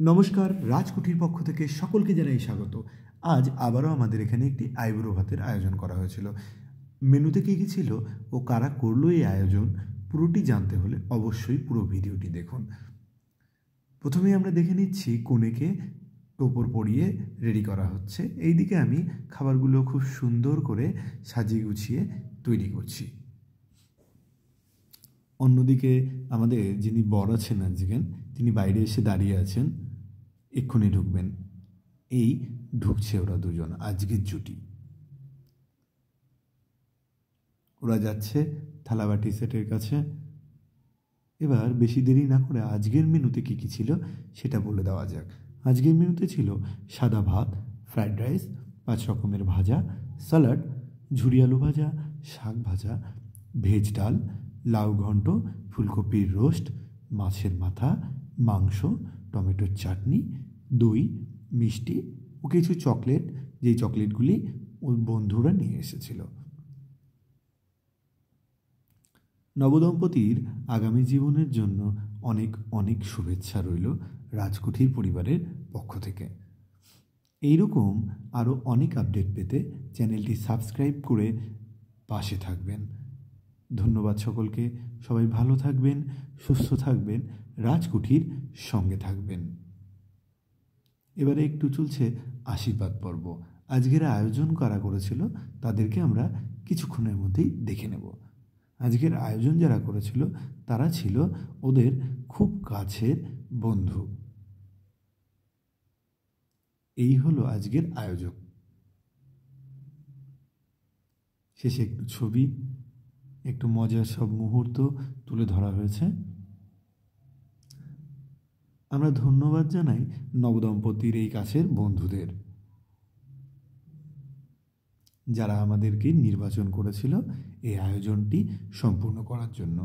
নমস্কার, রাজকুঠির পক্ষ থেকে সকলকে জানাই স্বাগত। আজ আবারও আমাদের এখানে একটি আইবুড়ো ভাতের আয়োজন করা হয়েছিল। মেনুতে কী কী ছিল ও কারা করলো এই আয়োজন পুরোটি জানতে হলে অবশ্যই পুরো ভিডিওটি দেখুন। প্রথমেই আমরা দেখে নিচ্ছি কনেকে টোপর পরিয়ে রেডি করা হচ্ছে। এইদিকে আমি খাবারগুলো খুব সুন্দর করে সাজিয়ে গুছিয়ে তৈরি করছি। অন্যদিকে আমাদের যিনি বর আছেন আজকের, তিনি বাইরে এসে দাঁড়িয়ে আছেন, এক্ষুনি ঢুকবেন। এই ঢুকছে ওরা দুজন, আজকের জুটি। ওরা যাচ্ছে থালাবাটি সেটের কাছে। এবার বেশি দেরি না করে আজকের মেনুতে কী কী ছিল সেটা বলে দেওয়া যাক। আজকের মেনুতে ছিল সাদা ভাত, ফ্রায়েড রাইস, 5 রকমের ভাজা, স্যালাড, ঝুরি আলু ভাজা, শাক ভাজা, ভেজ ডাল, লাউ ঘন্ট, ফুলকপির রোস্ট, মাছের মাথা, মাংস, টমেটোর চাটনি, দই, মিষ্টি ও কিছু চকলেট, যেই চকলেটগুলি ওর বন্ধুরা নিয়ে এসেছিল। নবদম্পতির আগামী জীবনের জন্য অনেক অনেক শুভেচ্ছা রইল রাজকুঠির পরিবারের পক্ষ থেকে। এইরকম আরও অনেক আপডেট পেতে চ্যানেলটি সাবস্ক্রাইব করে পাশে থাকবেন। ধন্যবাদ সকলকে। সবাই ভালো থাকবেন, সুস্থ থাকবেন, রাজকুঠির সঙ্গে থাকবেন। এবারে একটু চলছে আশীর্বাদ পর্ব। আজকের আয়োজন কারা করেছিল তাদেরকে আমরা কিছুক্ষণের মধ্যেই দেখে নেব। আজকের আয়োজন যারা করেছিল তারা ছিল ওদের খুব কাছের বন্ধু। এই হলো আজকের আয়োজক। শেষে একটু ছবি, একটু মজার সব মুহূর্ত তুলে ধরা হয়েছে। আমরা ধন্যবাদ জানাই নবদম্পতির এই কাছের বন্ধুদের, যারা আমাদেরকে নির্বাচন করেছিল এই আয়োজনটি সম্পূর্ণ করার জন্য।